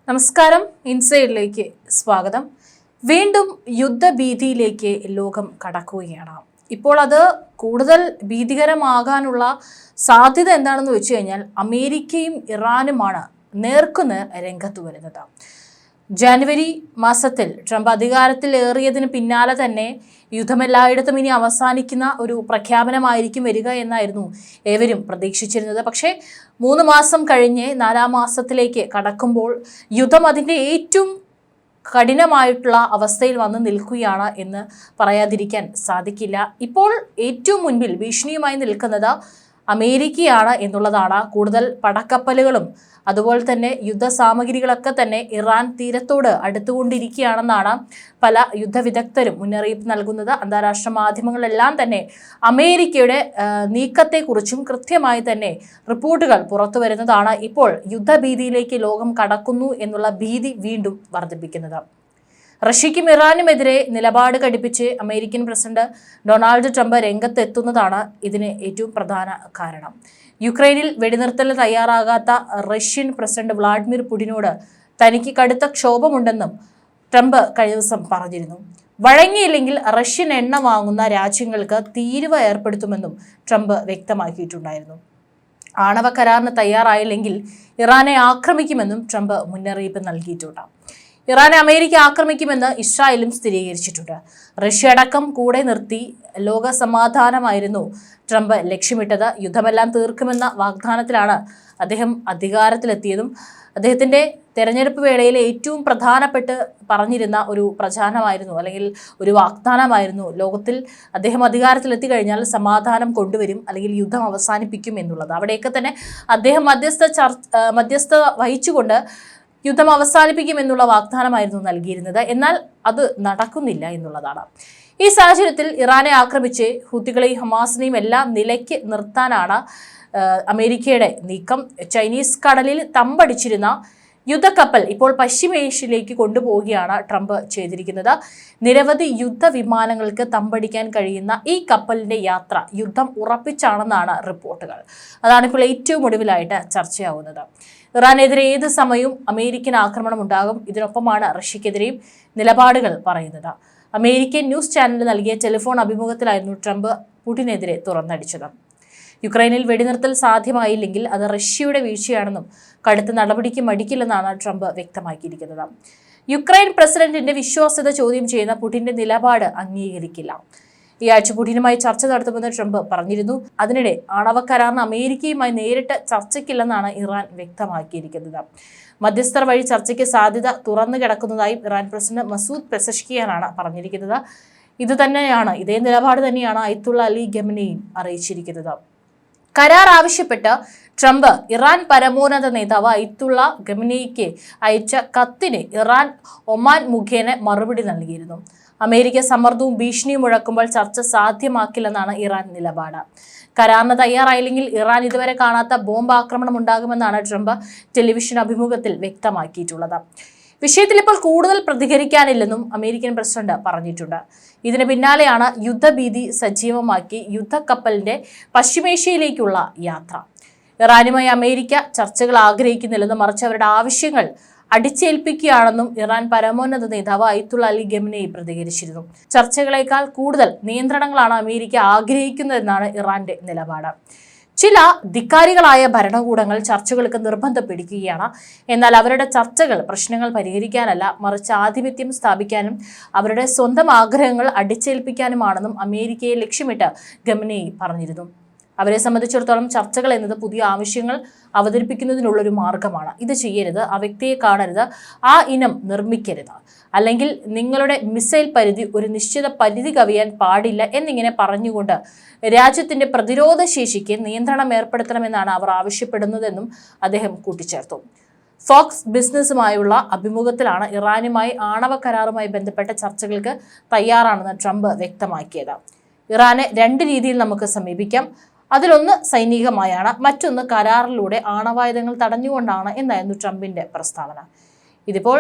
നമസ്കാരം, ഇൻസൈഡിലേക്ക് സ്വാഗതം. വീണ്ടും യുദ്ധഭീതിയിലേക്ക് ലോകം കടക്കുകയാണ്. ഇപ്പോൾ അത് കൂടുതൽ ഭീതികരമാകാനുള്ള സാധ്യത എന്താണെന്ന് വെച്ച് കഴിഞ്ഞാൽ അമേരിക്കയും ഇറാനുമാണ് നേർക്കുനേർ രംഗത്ത് വരുന്നത്. ജനുവരി മാസത്തിൽ ട്രംപ് അധികാരത്തിൽ ഏറിയതിന് പിന്നാലെ തന്നെ യുദ്ധമെല്ലായിടത്തും ഇനി അവസാനിക്കുന്ന ഒരു പ്രഖ്യാപനമായിരിക്കും വരിക എന്നായിരുന്നു ഏവരും പ്രതീക്ഷിച്ചിരുന്നത്. പക്ഷേ 3 മാസം കഴിഞ്ഞ് 4-ാം മാസത്തിലേക്ക് കടക്കുമ്പോൾ യുദ്ധം അതിൻ്റെ ഏറ്റവും കഠിനമായിട്ടുള്ള അവസ്ഥയിൽ വന്ന് നിൽക്കുകയാണ് എന്ന് പറയാതിരിക്കാൻ സാധിക്കില്ല. ഇപ്പോൾ ഏറ്റവും മുൻപിൽ ഭീഷണിയുമായി നിൽക്കുന്നത് അമേരിക്കയാണ് എന്നുള്ളതാണ്. കൂടുതൽ പടക്കപ്പലുകളും അതുപോലെ തന്നെ യുദ്ധസാമഗ്രികളൊക്കെ തന്നെ ഇറാൻ തീരത്തോട് അടുത്തുകൊണ്ടിരിക്കുകയാണെന്നാണ് പല യുദ്ധവിദഗ്ധരും മുന്നറിയിപ്പ് നൽകുന്നത്. അന്താരാഷ്ട്ര മാധ്യമങ്ങളെല്ലാം തന്നെ അമേരിക്കയുടെ നീക്കത്തെക്കുറിച്ചും കൃത്യമായി തന്നെ റിപ്പോർട്ടുകൾ പുറത്തു വരുന്നതാണ്. ഇപ്പോൾ യുദ്ധഭീതിയിലേക്ക് ലോകം കടക്കുന്നു എന്നുള്ള ഭീതി വീണ്ടും വർദ്ധിപ്പിക്കുന്നത്. റഷ്യയ്ക്കും ഇറാനുമെതിരെ നിലപാട് ഘടിപ്പിച്ച് അമേരിക്കൻ പ്രസിഡന്റ് ഡൊണാൾഡ് ട്രംപ് രംഗത്തെത്തുന്നതാണ് ഇതിന് ഏറ്റവും പ്രധാന കാരണം. യുക്രൈനിൽ വെടിനിർത്തലിന് തയ്യാറാകാത്ത റഷ്യൻ പ്രസിഡന്റ് വ്ളാഡിമിർ പുടിനോട് തനിക്ക് കടുത്ത ക്ഷോഭമുണ്ടെന്നും ട്രംപ് കഴിഞ്ഞ ദിവസം പറഞ്ഞിരുന്നു. വഴങ്ങിയില്ലെങ്കിൽ റഷ്യൻ എണ്ണ വാങ്ങുന്ന രാജ്യങ്ങൾക്ക് തീരുവ ഏർപ്പെടുത്തുമെന്നും ട്രംപ് വ്യക്തമാക്കിയിട്ടുണ്ടായിരുന്നു. ആണവ കരാറിന് തയ്യാറായില്ലെങ്കിൽ ഇറാനെ ആക്രമിക്കുമെന്നും ട്രംപ് മുന്നറിയിപ്പ് നൽകിയിട്ടുണ്ട്. ഇറാനെ അമേരിക്ക ആക്രമിക്കുമെന്ന് ഇസ്രായേലും സ്ഥിരീകരിച്ചിട്ടുണ്ട്. റഷ്യ അടക്കം കൂടെ നിർത്തി ലോക സമാധാനമായിരുന്നു ട്രംപ് ലക്ഷ്യമിട്ടത്. യുദ്ധമെല്ലാം തീർക്കുമെന്ന വാഗ്ദാനത്തിലാണ് അദ്ദേഹം അധികാരത്തിലെത്തിയതും. അദ്ദേഹത്തിൻ്റെ തെരഞ്ഞെടുപ്പ് വേളയിൽ ഏറ്റവും പ്രധാനപ്പെട്ട് പറഞ്ഞിരുന്ന ഒരു പ്രചാരണമായിരുന്നു, അല്ലെങ്കിൽ ഒരു വാഗ്ദാനമായിരുന്നു, ലോകത്തിൽ അദ്ദേഹം അധികാരത്തിലെത്തി കഴിഞ്ഞാൽ സമാധാനം കൊണ്ടുവരും അല്ലെങ്കിൽ യുദ്ധം അവസാനിപ്പിക്കും എന്നുള്ളത്. അവിടെയൊക്കെ തന്നെ അദ്ദേഹം മധ്യസ്ഥ വഹിച്ചുകൊണ്ട് യുദ്ധം അവസാനിപ്പിക്കുമെന്നുള്ള വാഗ്ദാനമായിരുന്നു നൽകിയിരുന്നത്. എന്നാൽ അത് നടക്കുന്നില്ല എന്നുള്ളതാണ്. ഈ സാഹചര്യത്തിൽ ഇറാനെ ആക്രമിച്ച് ഹൂത്തികളെയും ഹമാസിനെയും എല്ലാം നിലയ്ക്ക് നിർത്താനാണ് അമേരിക്കയുടെ നീക്കം. ചൈനീസ് കടലിൽ തമ്പടിച്ചിരുന്ന യുദ്ധക്കപ്പൽ ഇപ്പോൾ പശ്ചിമേഷ്യയിലേക്ക് കൊണ്ടുപോവുകയാണ് ട്രംപ് ചെയ്തിരിക്കുന്നത്. നിരവധി യുദ്ധവിമാനങ്ങൾക്ക് തമ്പടിക്കാൻ കഴിയുന്ന ഈ കപ്പലിന്റെ യാത്ര യുദ്ധം ഉറപ്പിച്ചാണെന്നാണ് റിപ്പോർട്ടുകൾ. അതാണിപ്പോൾ ഏറ്റവും ഒടുവിലായിട്ട് ചർച്ചയാവുന്നത്. ഇറാനെതിരെ ഏത് സമയവും അമേരിക്കൻ ആക്രമണം ഉണ്ടാകും. ഇതിനൊപ്പമാണ് റഷ്യക്കെതിരെയും നിലപാടുകൾ പറയുന്നത്. അമേരിക്കൻ ന്യൂസ് ചാനലിന് നൽകിയ ടെലിഫോൺ അഭിമുഖത്തിലായിരുന്നു ട്രംപ് പുടിനെതിരെ തുറന്നടിച്ചത്. യുക്രൈനിൽ വെടിനിർത്തൽ സാധ്യമായില്ലെങ്കിൽ അത് റഷ്യയുടെ വീഴ്ചയാണെന്നും കടുത്ത നടപടിക്ക് മടിക്കില്ലെന്നാണ് ട്രംപ് വ്യക്തമാക്കിയിരിക്കുന്നത്. യുക്രൈൻ പ്രസിഡന്റിന്റെ വിശ്വാസ്യത ചോദ്യം ചെയ്യുന്ന പുടിന്റെ നിലപാട് അംഗീകരിക്കില്ല. ഈ ആഴ്ച പുടിനുമായി ചർച്ച നടത്തുമെന്ന് ട്രംപ് പറഞ്ഞിരുന്നു. അതിനിടെ ആണവ കരാറിന് അമേരിക്കയുമായി നേരിട്ട് ചർച്ചയ്ക്കില്ലെന്നാണ് ഇറാൻ വ്യക്തമാക്കിയിരിക്കുന്നത്. മധ്യസ്ഥർ വഴി ചർച്ചയ്ക്ക് സാധ്യത തുറന്നു കിടക്കുന്നതായും ഇറാൻ പ്രസിഡന്റ് മസൂദ് പെസഷ്കിയാനാണ് പറഞ്ഞിരിക്കുന്നത്. ഇതേ നിലപാട് തന്നെയാണ് അയത്തുള്ള അലി ഖമനേയും അറിയിച്ചിരിക്കുന്നത്. കരാർ ആവശ്യപ്പെട്ട് ട്രംപ് ഇറാൻ പരമോന്നത നേതാവ് അയത്തുള്ള ഖമനേയിക്ക് അയച്ച കത്തിന് ഇറാൻ ഒമാൻ മുഖേന മറുപടി നൽകിയിരുന്നു. അമേരിക്ക സമ്മർദ്ദവും ഭീഷണിയും മുഴക്കുമ്പോൾ ചർച്ച സാധ്യമാക്കില്ലെന്നാണ് ഇറാൻ നിലപാട്. കരാറിന് തയ്യാറായില്ലെങ്കിൽ ഇറാൻ ഇതുവരെ കാണാത്ത ബോംബ് ആക്രമണം ഉണ്ടാകുമെന്നാണ് ട്രംപ് ടെലിവിഷൻ അഭിമുഖത്തിൽ വ്യക്തമാക്കിയിട്ടുള്ളത്. വിഷയത്തിൽ ഇപ്പോൾ കൂടുതൽ പ്രതികരിക്കാനില്ലെന്നും അമേരിക്കൻ പ്രസിഡന്റ് പറഞ്ഞിട്ടുണ്ട്. ഇതിന് പിന്നാലെയാണ് യുദ്ധഭീതി സജീവമാക്കി യുദ്ധക്കപ്പലിന്റെ പശ്ചിമേഷ്യയിലേക്കുള്ള യാത്ര. ഇറാനുമായി അമേരിക്ക ചർച്ചകൾ ആഗ്രഹിക്കുന്നില്ലെന്നും മറിച്ച് അവരുടെ ആവശ്യങ്ങൾ അടിച്ചേൽപ്പിക്കുകയാണെന്നും ഇറാൻ പരമോന്നത നേതാവ് അയത്തുള്ള അലി ഖമനേയി പ്രതികരിച്ചിരുന്നു. ചർച്ചകളേക്കാൾ കൂടുതൽ നിയന്ത്രണങ്ങളാണ് അമേരിക്ക ആഗ്രഹിക്കുന്നതെന്നാണ് ഇറാന്റെ നിലപാട്. ചില ധിക്കാരികളായ ഭരണകൂടങ്ങൾ ചർച്ചകൾക്ക് നിർബന്ധം പിടിക്കുകയാണ്. എന്നാൽ അവരുടെ ചർച്ചകൾ പ്രശ്നങ്ങൾ പരിഹരിക്കാനല്ല, മറിച്ച് ആധിപത്യം സ്ഥാപിക്കാനും അവരുടെ സ്വന്തം ആഗ്രഹങ്ങൾ അടിച്ചേൽപ്പിക്കാനുമാണെന്നും അമേരിക്കയെ ലക്ഷ്യമിട്ട് ഖമനേയി പറഞ്ഞിരുന്നു. അവരെ സംബന്ധിച്ചിടത്തോളം ചർച്ചകൾ എന്നത് പുതിയ ആവശ്യങ്ങൾ അവതരിപ്പിക്കുന്നതിനുള്ളൊരു മാർഗമാണ്. ഇത് ചെയ്യരുത്, ആ വ്യക്തിയെ കാണരുത്, ആ ഇനം നിർമ്മിക്കരുത്, അല്ലെങ്കിൽ നിങ്ങളുടെ മിസൈൽ പരിധി ഒരു നിശ്ചിത പരിധി കവിയാൻ പാടില്ല എന്നിങ്ങനെ പറഞ്ഞുകൊണ്ട് രാജ്യത്തിന്റെ പ്രതിരോധ ശേഷിക്ക് നിയന്ത്രണം ഏർപ്പെടുത്തണമെന്നാണ് അവർ ആവശ്യപ്പെടുന്നതെന്നും അദ്ദേഹം കൂട്ടിച്ചേർത്തു. ഫോക്സ് ബിസിനസ്സുമായുള്ള അഭിമുഖത്തിലാണ് ഇറാനുമായി ആണവ കരാറുമായി ബന്ധപ്പെട്ട ചർച്ചകൾക്ക് തയ്യാറാണെന്ന് ട്രംപ് വ്യക്തമാക്കിയത്. ഇറാനെ 2 രീതിയിൽ നമുക്ക് സമീപിക്കാം. അതിലൊന്ന് സൈനികമായാണ്, മറ്റൊന്ന് കരാറിലൂടെ ആണവായുധങ്ങൾ തടഞ്ഞുകൊണ്ടാണ് എന്നായിരുന്നു ട്രംപിന്റെ പ്രസ്താവന. ഇതിപ്പോൾ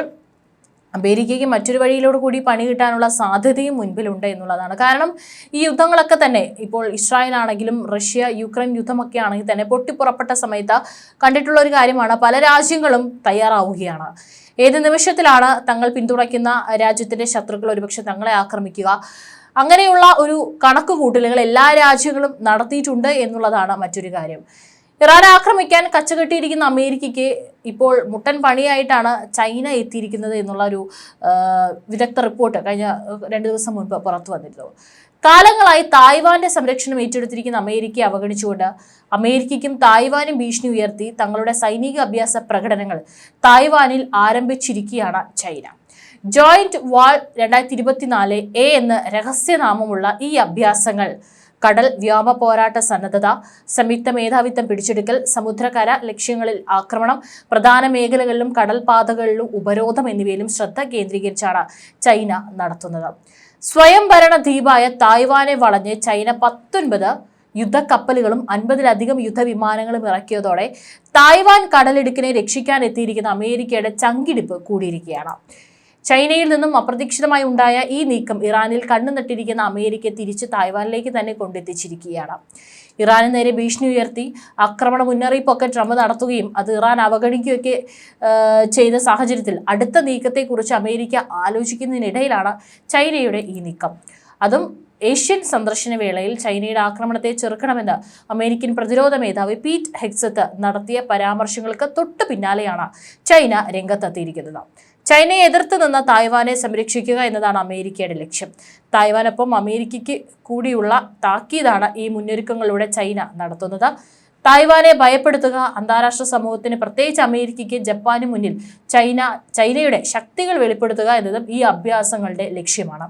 അമേരിക്കയ്ക്ക് മറ്റൊരു വഴിയിലൂടെ കൂടി പണി കിട്ടാനുള്ള സാധ്യതയും മുൻപിലുണ്ട് എന്നുള്ളതാണ്. കാരണം ഈ യുദ്ധങ്ങളൊക്കെ തന്നെ ഇപ്പോൾ ഇസ്രായേൽ ആണെങ്കിലും റഷ്യ യുക്രൈൻ യുദ്ധമൊക്കെ ആണെങ്കിൽ തന്നെ പൊട്ടിപ്പുറപ്പെട്ട സമയത്ത് കണ്ടിട്ടുള്ള ഒരു കാര്യമാണ്, പല രാജ്യങ്ങളും തയ്യാറാവുകയാണ്. ഏത് നിമിഷത്തിലാണ് തങ്ങൾ പിന്തുണയ്ക്കുന്ന രാജ്യത്തിന്റെ ശത്രുക്കൾ ഒരുപക്ഷെ തങ്ങളെ ആക്രമിക്കുക, അങ്ങനെയുള്ള ഒരു കണക്കുകൂട്ടലുകൾ എല്ലാ രാജ്യങ്ങളും നടത്തിയിട്ടുണ്ട് എന്നുള്ളതാണ് മറ്റൊരു കാര്യം. ഇറാനെ ആക്രമിക്കാൻ കച്ചകെട്ടിയിരിക്കുന്ന അമേരിക്കയ്ക്ക് ഇപ്പോൾ മുട്ടൻ പണിയായിട്ടാണ് ചൈന എത്തിയിരിക്കുന്നത് എന്നുള്ള ഒരു വിദഗ്ധ റിപ്പോർട്ട് കഴിഞ്ഞ 2 ദിവസം മുൻപ് പുറത്തു വന്നിരുന്നു. കാലങ്ങളായി തായ്വാന്റെ സംരക്ഷണം ഏറ്റെടുത്തിരിക്കുന്ന അമേരിക്കയെ അവഗണിച്ചുകൊണ്ട് അമേരിക്കയ്ക്കും തായ്വാനും ഭീഷണി ഉയർത്തി തങ്ങളുടെ സൈനിക അഭ്യാസ പ്രകടനങ്ങൾ തായ്വാനിൽ ആരംഭിച്ചിരിക്കുകയാണ് ചൈന. ജോയിന്റ് വാൾ 2024 എന്ന് രഹസ്യനാമമുള്ള ഈ അഭ്യാസങ്ങൾ കടൽ വ്യോമ പോരാട്ട സന്നദ്ധത, സംയുക്ത മേധാവിത്വം പിടിച്ചെടുക്കൽ, സമുദ്രകര ലക്ഷ്യങ്ങളിൽ ആക്രമണം, പ്രധാന മേഖലകളിലും കടൽപാതകളിലും ഉപരോധം എന്നിവയിലും ശ്രദ്ധ കേന്ദ്രീകരിച്ചാണ് ചൈന നടത്തുന്നത്. സ്വയംഭരണ ദ്വീപായ തായ്വാനെ വളഞ്ഞ് ചൈന 19 യുദ്ധക്കപ്പലുകളും 50-ലധികം യുദ്ധവിമാനങ്ങളും ഇറക്കിയതോടെ തായ്വാൻ കടലിടുക്കിനെ രക്ഷിക്കാൻ എത്തിയിരിക്കുന്ന അമേരിക്കയുടെ ചങ്കിടിപ്പ് കൂടിയിരിക്കുകയാണ്. ചൈനയിൽ നിന്നും അപ്രതീക്ഷിതമായി ഉണ്ടായ ഈ നീക്കം ഇറാനിൽ കണ്ണുനട്ടിരിക്കുന്ന അമേരിക്ക തിരിച്ച് തായ്വാനിലേക്ക് തന്നെ കൊണ്ടെത്തിച്ചിരിക്കുകയാണ്. ഇറാന് നേരെ ഭീഷണി ഉയർത്തി ആക്രമണ മുന്നറിയിപ്പൊക്കെ ട്രംപ് നടത്തുകയും അത് ഇറാൻ അവഗണിക്കുകയൊക്കെ ചെയ്ത സാഹചര്യത്തിൽ അടുത്ത നീക്കത്തെക്കുറിച്ച് അമേരിക്ക ആലോചിക്കുന്നതിനിടയിലാണ് ചൈനയുടെ ഈ നീക്കം. അതും ഏഷ്യൻ സന്ദർശന വേളയിൽ ചൈനയുടെ ആക്രമണത്തെ ചെറുക്കണമെന്ന് അമേരിക്കൻ പ്രതിരോധ മേധാവി പീറ്റ് ഹെഗ്സത്ത് നടത്തിയ പരാമർശങ്ങൾക്ക് തൊട്ടു പിന്നാലെയാണ് ചൈന രംഗത്തെത്തിയിരിക്കുന്നത്. ചൈനയെ എതിർത്ത് നിന്ന തായ്വാനെ സംരക്ഷിക്കുക എന്നതാണ് അമേരിക്കയുടെ ലക്ഷ്യം. തായ്വാനൊപ്പം അമേരിക്കയ്ക്ക് കൂടിയുള്ള താക്കീതാണ് ഈ മുന്നൊരുക്കങ്ങളിലൂടെ ചൈന നടത്തുന്നത്. തായ്വാനെ ഭയപ്പെടുത്തുക, അന്താരാഷ്ട്ര സമൂഹത്തിന് പ്രത്യേകിച്ച് അമേരിക്കയ്ക്ക് ജപ്പാന് മുന്നിൽ ചൈനയുടെ ശക്തികൾ വെളിപ്പെടുത്തുക എന്നതും ഈ അഭ്യാസങ്ങളുടെ ലക്ഷ്യമാണ്.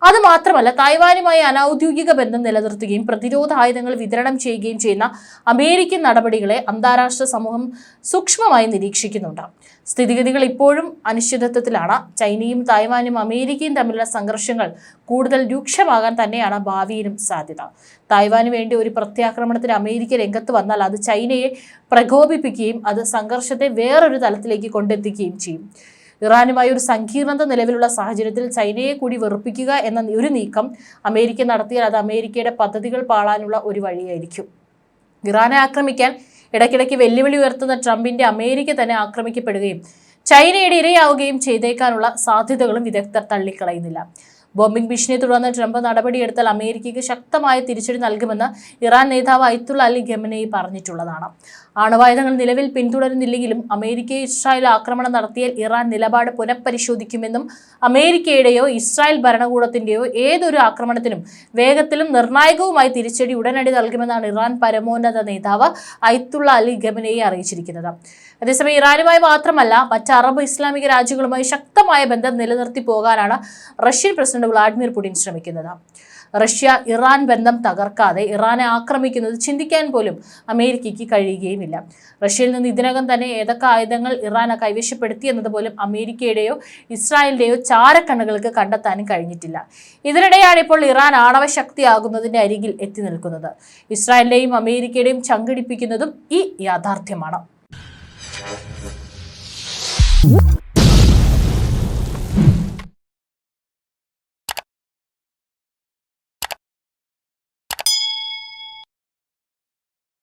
അതുമാത്രമല്ല, തായ്വാനുമായി അനൌദ്യോഗിക ബന്ധം നിലനിർത്തുകയും പ്രതിരോധ ആയുധങ്ങൾ വിതരണം ചെയ്യുകയും ചെയ്യുന്ന അമേരിക്കൻ നടപടികളെ അന്താരാഷ്ട്ര സമൂഹം സൂക്ഷ്മമായി നിരീക്ഷിക്കുന്നുണ്ട്. സ്ഥിതിഗതികൾ ഇപ്പോഴും അനിശ്ചിതത്വത്തിലാണ്. ചൈനയും തായ്വാനും അമേരിക്കയും തമ്മിലുള്ള സംഘർഷങ്ങൾ കൂടുതൽ രൂക്ഷമാകാൻ തന്നെയാണ് ഭാവിയിലും സാധ്യത. തായ്വാന് വേണ്ടി ഒരു പ്രത്യാക്രമണത്തിന് അമേരിക്ക രംഗത്ത് വന്നാൽ അത് ചൈനയെ പ്രകോപിപ്പിക്കുകയും അത് സംഘർഷത്തെ വേറൊരു തലത്തിലേക്ക് കൊണ്ടെത്തിക്കുകയും ചെയ്യും. ഇറാനുമായി ഒരു സങ്കീർണത നിലവിലുള്ള സാഹചര്യത്തിൽ ചൈനയെ കൂടി വെറുപ്പിക്കുക എന്ന ഒരു നീക്കം അമേരിക്ക നടത്തിയാൽ അത് അമേരിക്കയുടെ പദ്ധതികൾ പാളാനുള്ള ഒരു വഴിയായിരിക്കും. ഇറാനെ ആക്രമിക്കാൻ ഇടയ്ക്കിടയ്ക്ക് വെല്ലുവിളി ഉയർത്തുന്ന ട്രംപിന്റെ അമേരിക്ക തന്നെ ആക്രമിക്കപ്പെടുകയും ചൈനയുടെ ഇരയാവുകയും ചെയ്തേക്കാനുള്ള സാധ്യതകളും വിദഗ്ധർ തള്ളിക്കളയുന്നില്ല. ബോംബിംഗ് ഭീഷണിയെ തുടർന്ന് ട്രംപ് നടപടിയെടുത്താൽ അമേരിക്കയ്ക്ക് ശക്തമായ തിരിച്ചടി നൽകുമെന്ന് ഇറാൻ നേതാവ് അയത്തുള്ള അലി ഖമനേയി പറഞ്ഞിട്ടുള്ളതാണ്. ആണവായുധങ്ങൾ നിലവിൽ പിന്തുടരുന്നില്ലെങ്കിലും അമേരിക്കയെ ഇസ്രായേൽ ആക്രമണം നടത്തിയാൽ ഇറാൻ നിലപാട് പുനഃപരിശോധിക്കുമെന്നും അമേരിക്കയുടെയോ ഇസ്രായേൽ ഭരണകൂടത്തിന്റെയോ ഏതൊരു ആക്രമണത്തിനും വേഗത്തിലും നിർണായകവുമായി തിരിച്ചടി ഉടനടി നൽകുമെന്നാണ് ഇറാൻ പരമോന്നത നേതാവ് അയത്തുള്ള അലി ഖമനേയി അറിയിച്ചിരിക്കുന്നത്. അതേസമയം ഇറാനുമായി മാത്രമല്ല മറ്റ് അറബ് ഇസ്ലാമിക രാജ്യങ്ങളുമായി ശക്തമായ ബന്ധം നിലനിർത്തി പോകാനാണ് റഷ്യൻ പ്രസിഡന്റ് വ്ളാഡിമിർ പുടിൻ ശ്രമിക്കുന്നത്. റഷ്യ ഇറാൻ ബന്ധം തകർക്കാതെ ഇറാനെ ആക്രമിക്കുന്നത് ചിന്തിക്കാൻ പോലും അമേരിക്കയ്ക്ക് കഴിയുകയുമില്ല. റഷ്യയിൽ നിന്ന് ഇതിനകം തന്നെ ഏതൊക്കെ ആയുധങ്ങൾ ഇറാൻ കൈവശപ്പെടുത്തി എന്നതുപോലും അമേരിക്കയുടെയോ ഇസ്രായേലിന്റെയോ ചാരക്കണ്ണുകൾക്ക് കണ്ടെത്താനും കഴിഞ്ഞിട്ടില്ല. ഇതിനിടെയാണ് ഇപ്പോൾ ഇറാൻ ആണവശക്തിയാകുന്നതിന്റെ അരികിൽ എത്തി നിൽക്കുന്നത്. ഇസ്രായേലിന്റെയും അമേരിക്കയുടെയും ചങ്കിടിപ്പിക്കുന്നതും ഈ യാഥാർത്ഥ്യമാണ്.